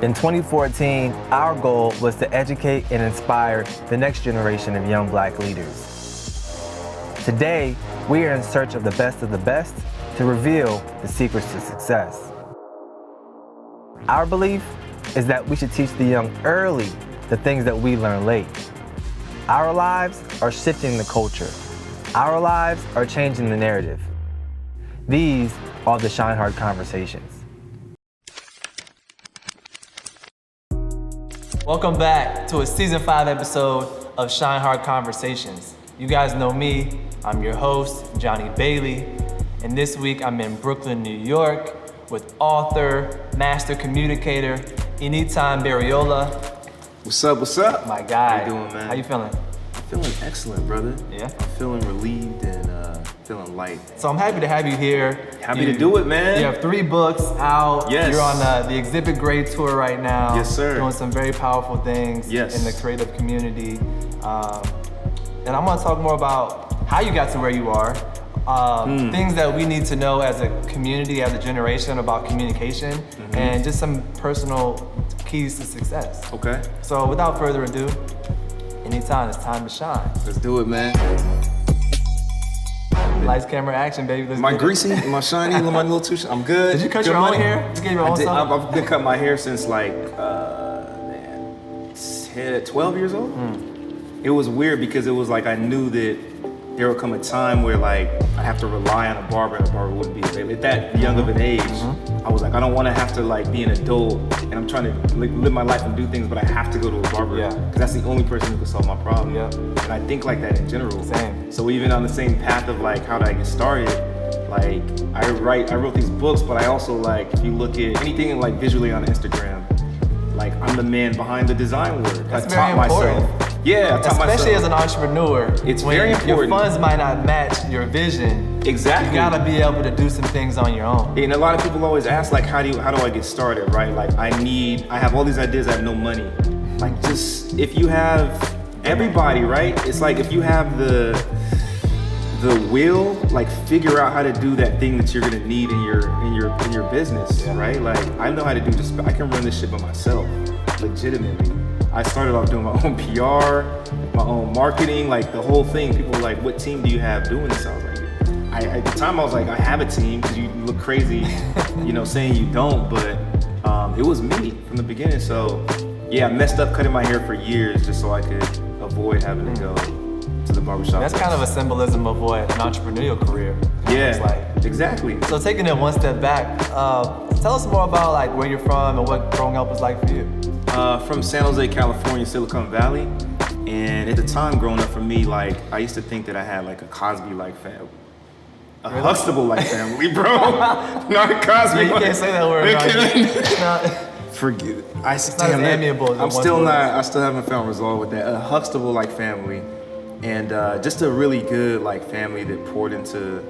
In 2014, our goal was to educate and inspire the next generation of young Black leaders. Today, we are in search of the best to reveal the secrets to success. Our belief is that we should teach the young early the things that we learn late. Our lives are shifting the culture. Our lives are changing the narrative. These are the ShineHard conversations. Welcome back to a season 5 episode of ShineHard Conversations. You guys know me, I'm your host, Johnny Bailey, and this week I'm in Brooklyn, New York with author, master communicator, Enitan Bereola. What's up, what's up? My guy. How you doing, man? How you feeling? I'm feeling excellent, brother. Yeah? I'm feeling relieved and feeling light. So I'm happy to have you here. Happy to do it, man. You have 3 books out. Yes. You're on the Exhibit Grade tour right now. Yes, sir. Doing some very powerful things in the creative community. And I'm gonna talk more about how you got to where you are, things that we need to know as a community, as a generation about communication, and just some personal keys to success. Okay. So without further ado, Enitan, it's time to shine. Let's do it, man. Lights, camera, action, baby. Let's Am I get greasy? Am I shiny? Am I a little too shiny? I'm good. Did you cut Good your own money? hair? Just gave your own stuff? I've been cutting my hair since like, 12 years old. It was weird because it was like I knew that there would come a time where like I have to rely on a barber and a barber wouldn't be available. At that young of an age, I was like, I don't want to have to like be an adult and I'm trying to live my life and do things, but I have to go to a barber because that's the only person who can solve my problem. And I think like that in general. Same. So even on the same path of like how did I get started, like I wrote these books, but I also like, if you look at anything like visually on Instagram, like I'm the man behind the design work. That's I very taught important. myself. Yeah, I taught especially myself. as an entrepreneur. It's when very your important. funds might not match your vision. Exactly. You gotta be able to do some things on your own. And a lot of people always ask like, how do I get started, right? Like I have all these ideas, I have no money. Like just, if you have everybody, right? It's like if you have the will, like figure out how to do that thing that you're gonna need in your business, right? Like I know how to do I can run this shit by myself, legitimately. I started off doing my own PR, my own marketing, like the whole thing. People were like, what team do you have doing this? I was like, at the time I was like, I have a team, because you look crazy, saying you don't, but it was me from the beginning. So yeah, I messed up cutting my hair for years just so I could avoid having to go to the barbershop. That's kind of a symbolism of what an entrepreneurial career looks like. Exactly. So taking it one step back, tell us more about like where you're from and what growing up was like for you. From San Jose, California, Silicon Valley. And at the time growing up for me, like I used to think that I had like a Cosby-like family. A Huxtable-like family, bro. Not a Cosby. Yeah, you can't say that word. It's not. Forget it. It's not as amiable as I still haven't found resolve with that. A Huxtable-like family. And just a really good like family that poured into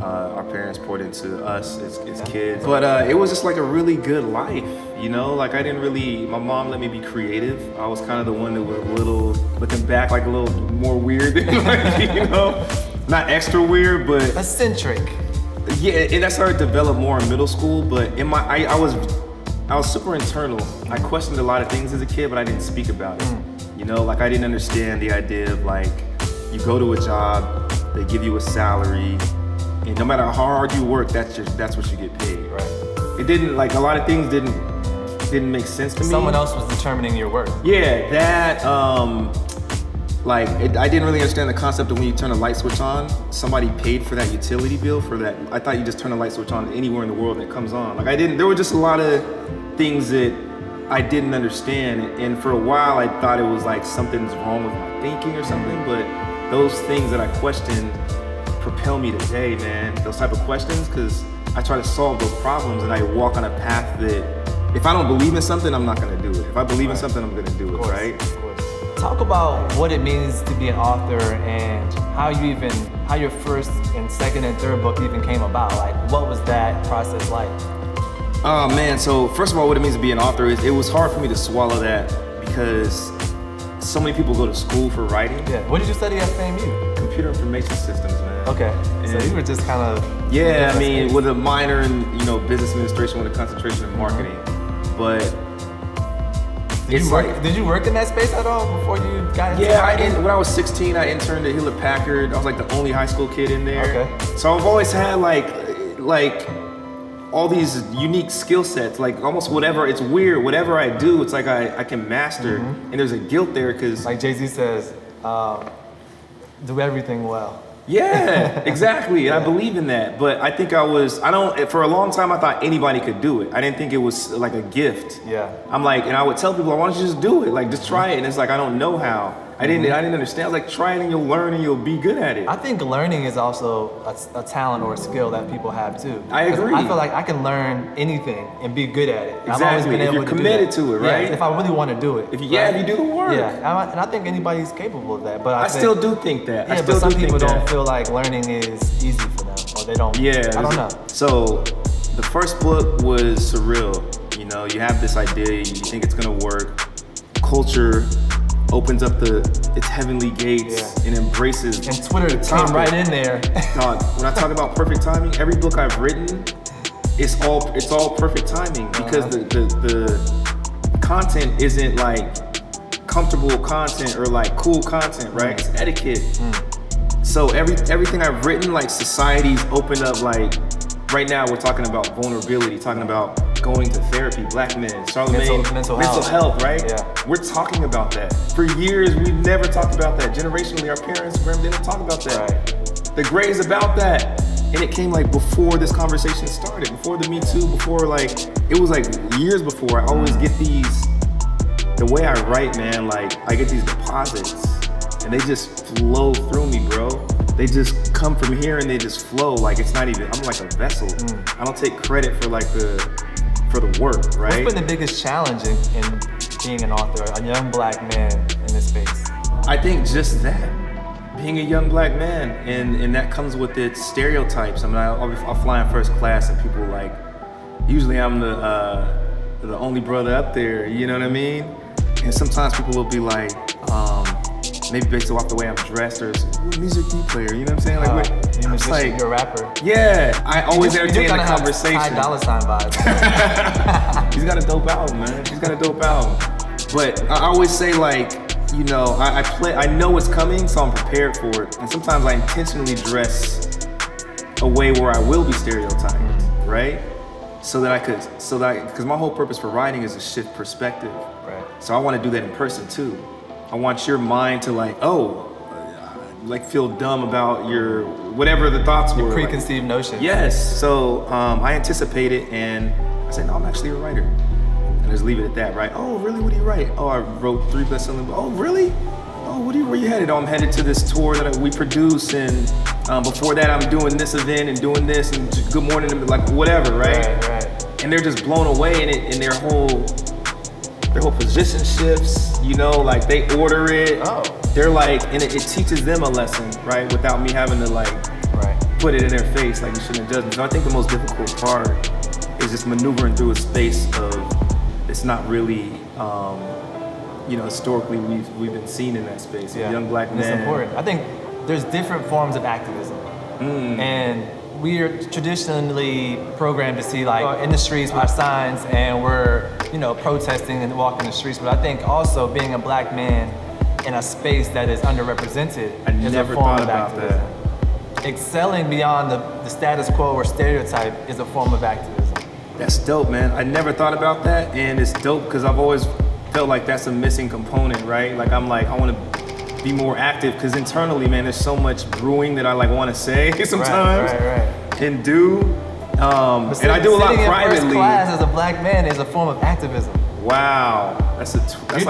our parents, poured into us as kids. But it was just like a really good life, like my mom let me be creative. I was kind of the one that was a little, looking back, like a little more weird, not extra weird, but eccentric. Yeah, and I started to develop more in middle school, but I was super internal. I questioned a lot of things as a kid, but I didn't speak about it. Like I didn't understand the idea of like, you go to a job, they give you a salary, and no matter how hard you work, that's what you get paid. Right. It didn't, like a lot of things didn't make sense to me. Someone else was determining your worth. Yeah, that, I didn't really understand the concept of when you turn a light switch on, somebody paid for that utility bill for that. I thought you just turn a light switch on anywhere in the world and it comes on. Like there were just a lot of things that I didn't understand. And for a while I thought it was like something's wrong with my thinking or something, but those things that I questioned propel me today, man. Those type of questions, because I try to solve those problems and I walk on a path that if I don't believe in something, I'm not gonna do it. If I believe in something, I'm gonna do it, right? Of course. Talk about what it means to be an author and how your first and second and third book even came about. Like, what was that process like? Oh man, so first of all, what it means to be an author is, it was hard for me to swallow that because so many people go to school for writing. Yeah, what did you study at FAMU? Computer information systems, man. Okay, so you were just kind of... Yeah, with a minor in, business administration with a concentration in marketing. But Did you work in that space at all before you got into writing? When I was 16, I interned at Hewlett Packard. I was like the only high school kid in there. Okay. So I've always had like all these unique skill sets, like almost whatever, it's weird, whatever I do, it's like I can master, and there's a guilt there because... Like Jay-Z says, do everything well. Yeah, exactly, and I believe in that, but I think for a long time I thought anybody could do it. I didn't think it was like a gift. Yeah. I'm like, and I would tell people, why don't you just do it? Like, just try it, and it's like, I don't know how. I didn't understand. I was like, try it and you'll learn and you'll be good at it. I think learning is also a talent or a skill that people have too. I agree. I feel like I can learn anything and be good at it. Exactly. I've always been able if you're to committed do that. to it, right? Yeah, if I really want to do it. If you do the work. Yeah, and I think anybody's capable of that. But I still do think that. Yeah, but some people don't feel like learning is easy for them, or they don't. Yeah. I don't know. So the first book was surreal. You know, you have this idea, you think it's gonna work. Culture opens up its heavenly gates and embraces. And Twitter came right in there. Dog, when I talk about perfect timing, every book I've written, it's all perfect timing because the content isn't like comfortable content or like cool content, right? It's etiquette. So everything I've written, like society's opened up. Like right now, we're talking about vulnerability, talking about going to therapy, black men, Charlamagne, mental health, right? Yeah. We're talking about that. For years, we've never talked about that. Generationally, our parents, they didn't talk about that. Right. The Gray is about that. And it came like before this conversation started, before the Me Too, before like, it was like years before. I always get the way I write, man, like I get these deposits and they just flow through me, bro. They just come from here and they just flow. Like it's not even, I'm like a vessel. I don't take credit for like for the work, right? What's been the biggest challenge in being an author, a young black man in this space? I think just that, being a young black man, and that comes with its stereotypes. I mean, I'll fly in first class and people like, usually I'm the only brother up there, you know what I mean? And sometimes people will be like, maybe based off the way I'm dressed or what music do you play, you know what I'm saying? Like, you're a rapper. Yeah, I always entertain the conversation. High dollar sign vibes. He's got a dope album, man. He's got a dope album. But I always say like, you know, I know what's coming, so I'm prepared for it. And sometimes I intentionally dress a way where I will be stereotyped, right? Because my whole purpose for writing is to shift perspective. Right. So I want to do that in person too. I want your mind to like, like feel dumb about your, whatever the thoughts were. Preconceived notion. Yes, so I anticipate it and I said, no, I'm actually a writer. And just leave it at that, right? Oh, really, what do you write? Oh, I wrote 3 best-selling books. Oh, really? Oh, where you headed? Oh, I'm headed to this tour that we produce and before that I'm doing this event and doing this and good morning, like whatever, right? Right. And they're just blown away and their whole position shifts, you know, like they order it. Oh. They're like, and it teaches them a lesson, right? Without me having to like put it in their face, like you shouldn't judge me. So I think the most difficult part is just maneuvering through a space of, it's not really, you know, historically we've been seen in that space. Yeah. Young black men. It's important. I think there's different forms of activism. And we are traditionally programmed to see like in the streets with our signs and we're, you know, protesting and walking the streets. But I think also being a black man in a space that is underrepresented is a form of activism. Excelling beyond the status quo or stereotype is a form of activism. That's dope, man. I never thought about that, and it's dope because I've always felt like that's a missing component, right? Like I'm like, I want to be more active because internally, man, there's so much brewing that I like want to say sometimes and do. And I do a lot privately. First class as a black man is a form of activism. Wow,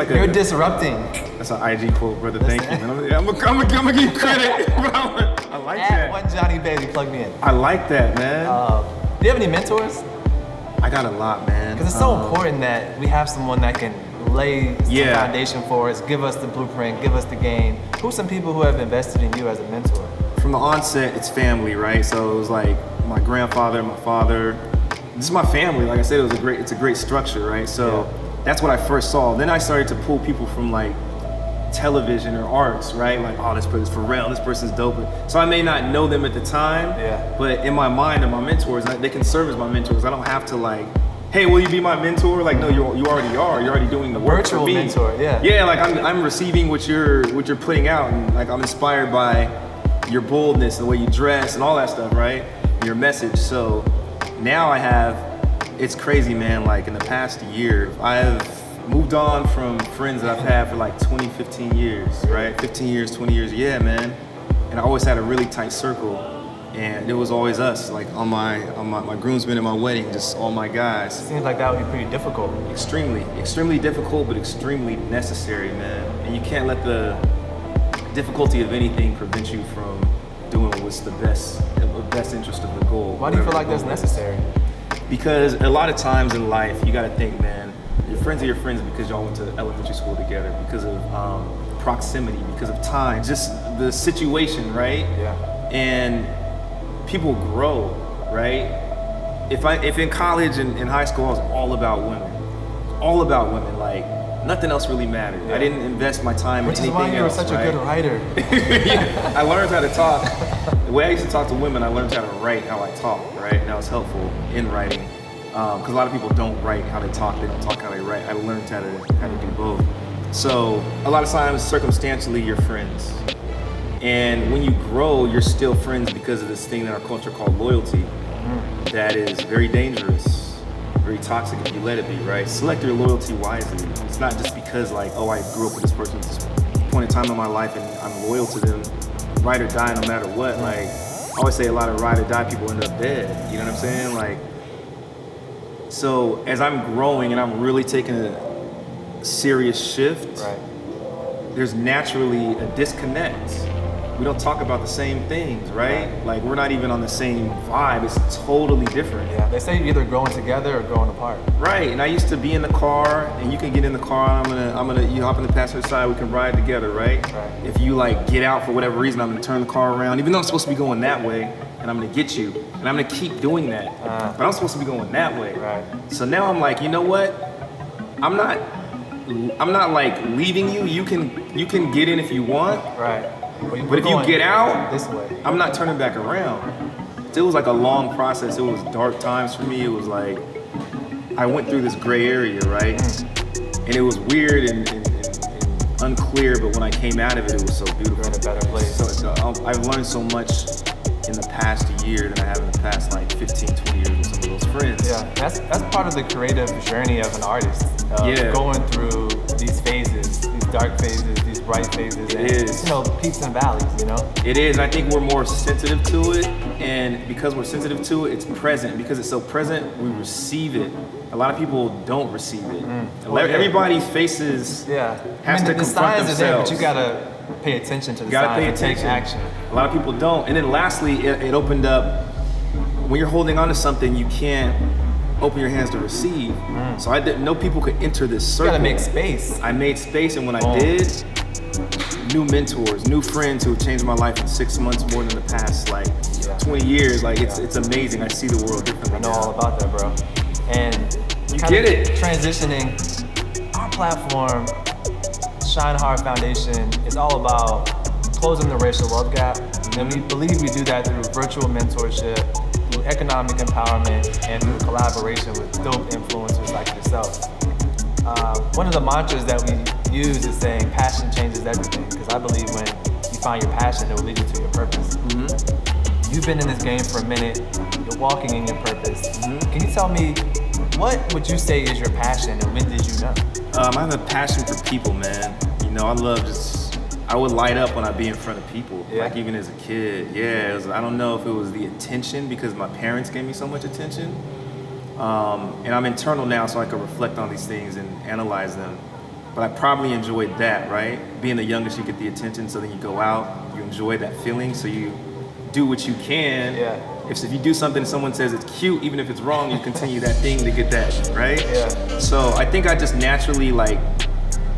you're disrupting. That's an IG quote, brother. Thank you, man. I'm gonna give you credit. I like that. One Johnny Baby, plug me in. I like that, man. Do you have any mentors? I got a lot, man. Because it's so important that we have someone that can lay the foundation for us, give us the blueprint, give us the game. Who's some people who have invested in you as a mentor? From the onset, it's family, right? So it was like my grandfather, my father. This is my family. Like I said, it's a great structure, right? So that's what I first saw. Then I started to pull people from like television or arts, right? Like, oh, this person's Pharrell, this person's dope. So I may not know them at the time, but in my mind, they're my mentors. They can serve as my mentors. I don't have to like hey, will you be my mentor? Like, no, you already are. You're already doing the work Virtual for me. mentor, yeah. Yeah, like I'm receiving what you're putting out, and like I'm inspired by your boldness, the way you dress, and all that stuff, right? Your message. So now it's crazy, man. Like in the past year, I've moved on from friends that I've had for like 20, 15 years, right? 15 years, 20 years, yeah, man. And I always had a really tight circle, and it was always us, like on my groomsmen and my wedding, just all my guys. Seems like that would be pretty difficult. Extremely difficult, but extremely necessary, man. And you can't let the difficulty of anything prevent you from doing what's the best interest of the goal. Why do you feel like that's necessary? Because a lot of times in life, you gotta think, man, your friends are your friends because y'all went to elementary school together, because of proximity, because of time, just the situation, right? Yeah. And people grow, right? If in college and in high school I was all about women, like nothing else really mattered. Yeah. I didn't invest my time in anything else. Which is why you were such right? a good writer. Yeah, I learned how to talk. The way I used to talk to women, I learned how to write how I talk, right? And that was helpful in writing. Because a lot of people don't write how they talk, they don't talk how they write. I learned how to do both. So a lot of times, circumstantially, you're friends. And when you grow, you're still friends because of this thing in our culture called loyalty that is very dangerous, very toxic if you let it be, right? Select your loyalty wisely. It's not just because like, oh, I grew up with this person at this point in time in my life and I'm loyal to them, ride or die no matter what. Like, I always say a lot of ride or die people end up dead, you know what I'm saying? Like, so as I'm growing and I'm really taking a serious shift, Right. there's naturally a disconnect. We don't talk about the same things, right? Like we're not even on the same vibe. It's totally different. Yeah, they say you're either growing together or growing apart. Right, and I used to be in the car, and you can get in the car. You hop in the passenger side. We can ride together, right? Right. If you like get out for whatever reason, I'm gonna turn the car around, even though I'm supposed to be going that way, and I'm gonna get you, and I'm gonna keep doing that. But I'm supposed to be going that way. Right. So now I'm like, you know what? I'm not like leaving you. You can get in if you want. Right. But if you get out, this way, I'm not turning back around. It was like a long process. It was dark times for me. It was like, I went through this gray area, right? And it was weird and unclear, but when I came out of it, it was so beautiful. you're in a better place. So I've learned so much in the past year than I have in the past like 15, 20 years with some of those friends. Yeah, that's part of the creative journey of an artist. Yeah. Going through these phases, these dark phases, these bright phases, It and is. peaks and valleys, It is, and I think we're more sensitive to it, and because we're sensitive to it, it's present. Because it's so present, we receive it. A lot of people don't receive it. Everybody faces, has to the confront signs are there, but themselves. you gotta pay attention to the Gotta signs pay and take attention. action. A lot of people don't. And then lastly, it opened up, when you're holding on to something, you can't open your hands to receive. So I didn't know people could enter this You circle. gotta make space. I made space, and when I did, new mentors, new friends who have changed my life in 6 months more than the past like 20 years. Like it's amazing. I see the world differently. I know now. all about that, bro. And You kind get of it. transitioning, our platform, ShineHard Foundation, is all about closing the racial wealth gap. And we believe we do that through virtual mentorship, through economic empowerment, and through collaboration with dope influencers like yourself. One of the mantras that we use is saying passion changes everything, because I believe when you find your passion, it will lead you to your purpose. You've been in this game for a minute, you're walking in your purpose. Can you tell me, what would you say is your passion, and when did you know? I have a passion for people, man. I love I would light up when I'd be in front of people, like even as a kid. Yeah, I don't know if it was the attention, because my parents gave me so much attention. And I'm internal now, so I can reflect on these things and analyze them. But I probably enjoyed that, right? Being the youngest, you get the attention, so then you go out, you enjoy that feeling, so you do what you can. Yeah. If you do something and someone says it's cute, even if it's wrong, you continue that thing to get that, right? Yeah. So I think I just naturally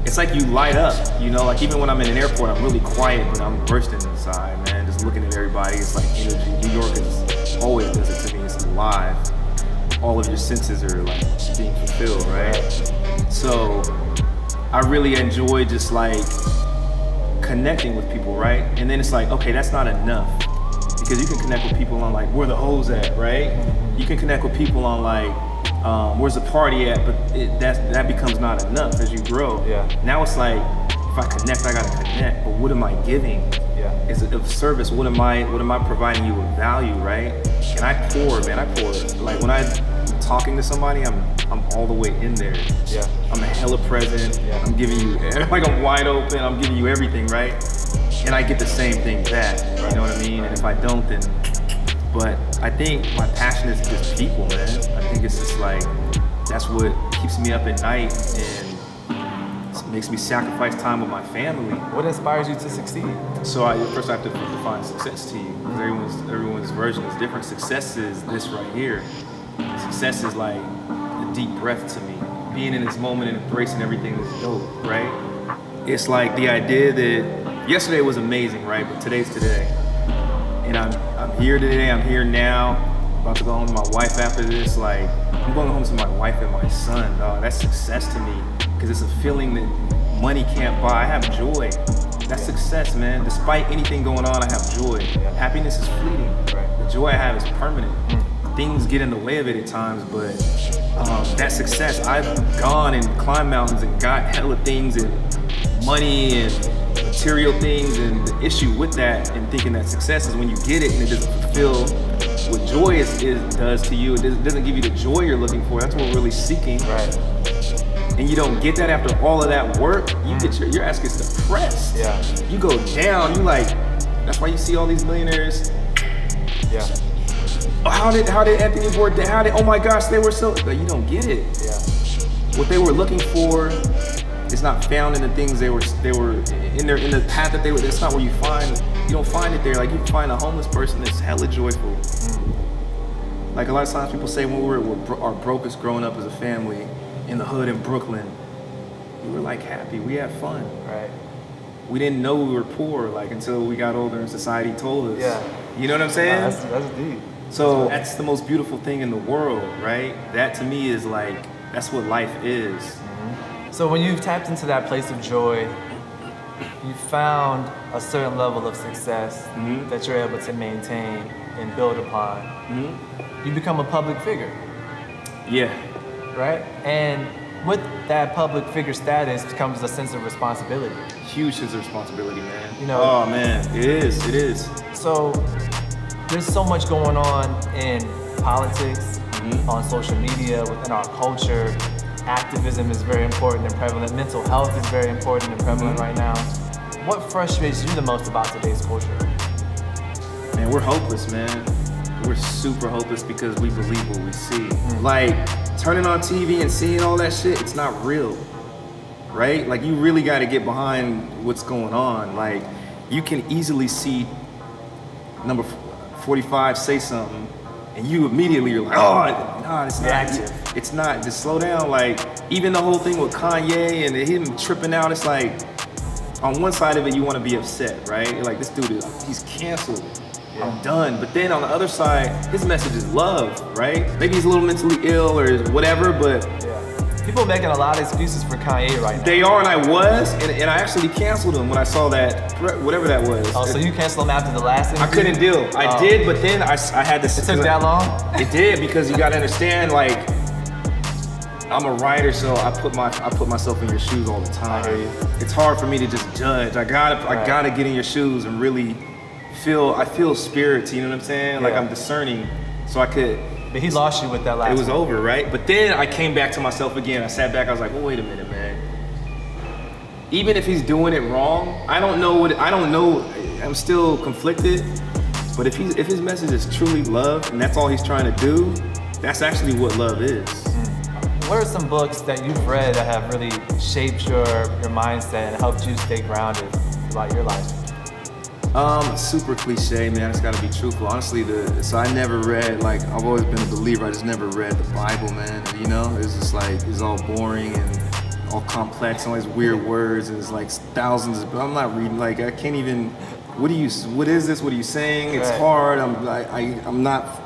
it's like you light up, like even when I'm in an airport, I'm really quiet, but I'm bursting inside, man, just looking at everybody. It's like energy. New York is always does it to me. It's alive. All of your senses are like being fulfilled, right? So I really enjoy just like connecting with people, right? And then it's like, okay, that's not enough, because you can connect with people on like where the hoes at, right? You can connect with people on like Where's the party at? But that becomes not enough as you grow. Yeah. Now it's like, if I connect, I gotta connect. But what am I giving? Yeah. Is it of service? What am I providing you with value, right? And I pour, man. I pour. Like when I'm talking to somebody, I'm all the way in there. Yeah. I'm a hella present. Yeah. I'm giving you, like I'm wide open. I'm giving you everything, right? And I get the same thing back. You know what I mean? And if I don't, then. But I think my passion is just people, man. I think it's just like, that's what keeps me up at night and makes me sacrifice time with my family. What inspires you to succeed? So first I have to define success to you, because everyone's version is different. Success is this right here. Success is like a deep breath to me. Being in this moment and embracing everything that's dope, right? It's like the idea that yesterday was amazing, right? But today's today. And I'm here today, I'm here now. About to go home to my wife after this. Like, I'm going home to my wife and my son, dog. That's success to me. Because it's a feeling that money can't buy. I have joy. That's success, man. Despite anything going on, I have joy. Happiness is fleeting. The joy I have is permanent. Things get in the way of it at times, but that success, I've gone and climbed mountains and got hella things and money and material things, and the issue with that and thinking that success is when you get it and it doesn't fulfill what joy does to you. It doesn't give you the joy you're looking for. That's what we're really seeking. Right. And you don't get that after all of that work, you get your ass gets depressed. Yeah. You go down, you like, that's why you see all these millionaires. Yeah. How did Anthony Bourdain, oh my gosh, they were so, like, you don't get it. Yeah. What they were looking for is not found in the things they were in the path that they were. That's not where you don't find it there. Like you find a homeless person that's hella joyful. Like a lot of times people say when we were our brokest growing up as a family in the hood in Brooklyn, we were like happy, we had fun. Right. We didn't know we were poor like until we got older and society told us. Yeah. You know what I'm saying? That's deep. So that's the most beautiful thing in the world, right? That to me is like, that's what life is. So when you've tapped into that place of joy, you found a certain level of success that you're able to maintain and build upon. You become a public figure. Yeah. Right? And with that public figure status comes a sense of responsibility. Huge sense of responsibility, man. You know, oh man, it is. So there's so much going on in politics, on social media, within our culture. Activism is very important and prevalent. Mental health is very important and prevalent right now. What frustrates you the most about today's culture? Man, we're hopeless, man. We're super hopeless because we believe what we see. Like, turning on TV and seeing all that shit, it's not real, right? Like, you really got to get behind what's going on. Like, you can easily see number 45 say something, and you immediately are like, oh, no, it's not. It's not. Just slow down. Like, even the whole thing with Kanye and him tripping out, it's like, on one side of it, you want to be upset, right? You're like, this dude he's canceled. I'm done. But then on the other side, his message is love, right? Maybe he's a little mentally ill or whatever, but people are making a lot of excuses for Kanye right now. They are, and I was, and I actually canceled him when I saw that, whatever that was. Oh, so you canceled him after the last interview? I couldn't deal. I did, but then I had to. It took that long? It did, because you gotta understand, like, I'm a writer, so I put myself in your shoes all the time. I hear you. It's hard for me to just judge. I gotta get in your shoes and really I feel spirits, you know what I'm saying? Like, I'm discerning, so I could. But he lost you with that last one. It was over, right? But then I came back to myself again. I sat back, I was like, well, wait a minute, man. Even if he's doing it wrong, I don't know, I'm still conflicted, but if his message is truly love, and that's all he's trying to do, that's actually what love is. What are some books that you've read that have really shaped your mindset and helped you stay grounded throughout your life? Super cliche, man. It's gotta be truthful. Honestly, so I never read, like, I've always been a believer. I just never read the Bible, man. You know, it's just like, it's all boring and all complex and all these weird words, and it's like thousands. But I'm not reading. Like, I can't even. What is this? What are you saying? It's hard. I'm not.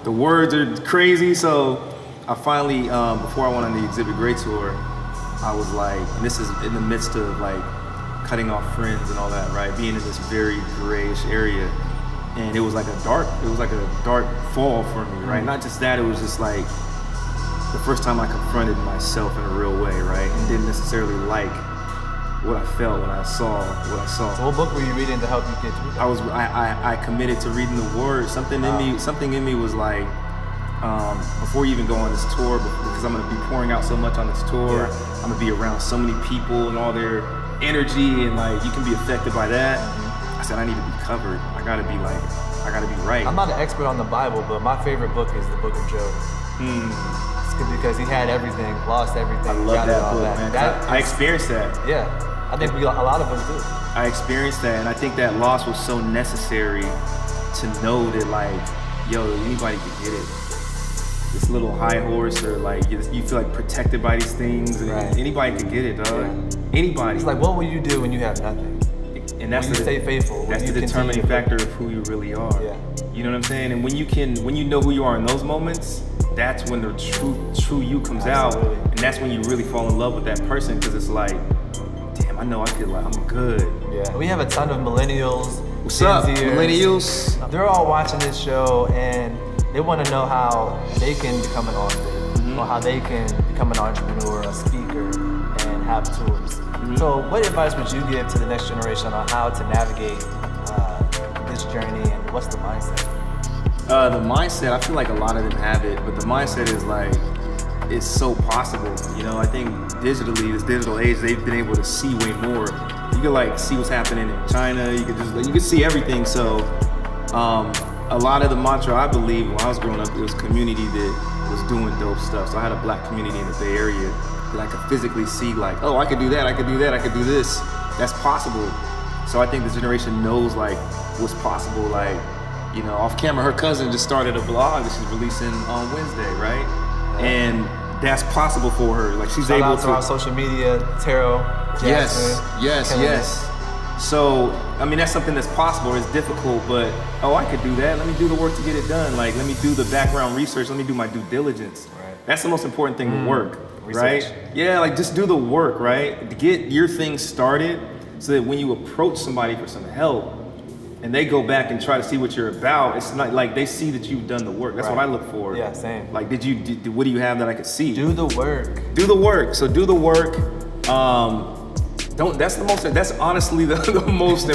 The words are crazy. So I finally, before I went on the Exhibit Grey tour, I was like, and this is in the midst of like cutting off friends and all that, right? Being in this very grayish area, and it was like a dark fall for me, right? Not just that, it was just like the first time I confronted myself in a real way, right? And didn't necessarily like what I felt when I saw what I saw. So what book were you reading to help you get through that? I committed to reading the Word. Something in me was like, before you even go on this tour, because I'm gonna be pouring out so much on this tour, I'm gonna be around so many people and all their energy, and like you can be affected by that. I said I need to be covered. I gotta be right. I'm not an expert on the Bible, but my favorite book is the Book of Job. It's because he had everything, lost everything. I love that book, man. I experienced that. Yeah, I think a lot of us do. I experienced that, and I think that loss was so necessary to know that, like, yo, anybody could get it. This little high horse, or like you feel like protected by these things, and anybody could get it, dog. Yeah. Anybody. It's like, what will you do when you have nothing? And that's when you stay faithful. That's the determining factor of who you really are. Yeah. You know what I'm saying? And when you know who you are in those moments, that's when the true you comes out, and that's when you really fall in love with that person, because it's like, damn, I know I'm good. Yeah. We have a ton of millennials. What's up, millennials? They're all watching this show, and they want to know how they can become an author, or how they can become an entrepreneur, a speaker, and have tools. So what advice would you give to the next generation on how to navigate this journey, and what's the mindset? The mindset, I feel like a lot of them have it, but the mindset is like, it's so possible. You know, I think digitally, this digital age, they've been able to see way more. You can like see what's happening in China, you can see everything. So a lot of the mantra, I believe, when I was growing up, it was community that was doing dope stuff. So I had a black community in the Bay Area that I could physically see, like, oh, I could do that, I could do that, I could do this. That's possible. So I think this generation knows like what's possible. Like, you know, off camera, her cousin just started a blog that she's releasing on Wednesday, right? And that's possible for her. Like, she's able to. Our social media, Taro, Jackson, yes. So, I mean, that's something that's possible. It's difficult, but I could do that. Let me do the work to get it done. Like, let me do the background research. Let me do my due diligence. Right. That's the most important thing to work, right? Yeah, like just do the work, right? To get your thing started, so that when you approach somebody for some help, and they go back and try to see what you're about, it's not like they see that you've done the work. That's what I look for. Yeah, same. Like, what do you have that I could see? Do the work. Do the work. So do the work. That's honestly the most,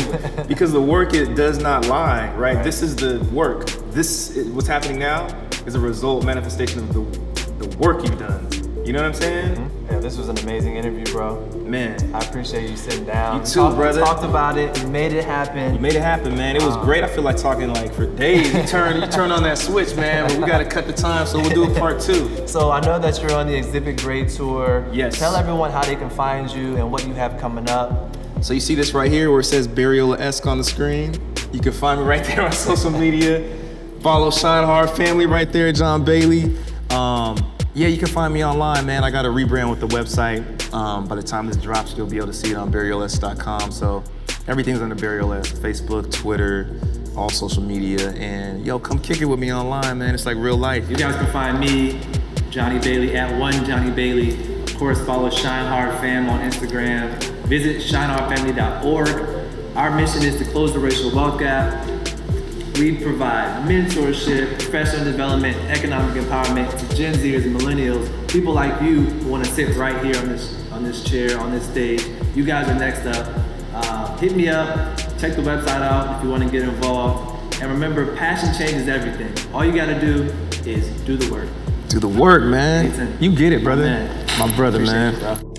because the work, it does not lie, right? This is the work. What's happening now is a result, manifestation of the work you've done. You know what I'm saying? Yeah, this was an amazing interview, bro. Man. I appreciate you sitting down. You too, brother. We talked about it. You made it happen. You made it happen, man. It was great. I feel like talking like for days. You turn on that switch, man, but we got to cut the time, so we'll do a part 2. So I know that you're on the Exhibit Grade Tour. Yes. Tell everyone how they can find you and what you have coming up. So you see this right here where it says Bereolaesque on the screen? You can find me right there on social media. Follow ShineHard family right there, John Bailey. Yeah, you can find me online, man. I got a rebrand with the website. By the time this drops, you'll be able to see it on Bereolaesque.com. So everything's under Bereolaesque, Facebook, Twitter, all social media. And yo, come kick it with me online, man. It's like real life. You guys can find me, Johnny Bailey, at @1JohnnyBailey. Of course, follow ShineHard Fam on Instagram. Visit ShineHardFamily.org. Our mission is to close the racial wealth gap. We provide mentorship, professional development, economic empowerment to Gen Zers and millennials, people like you who want to sit right here on this chair, on this stage. You guys are next up. Hit me up, check the website out if you want to get involved. And remember, passion changes everything. All you got to do is do the work. Do the work, man. Enitan. You get it, brother. Man. My brother, Appreciate man. You, bro.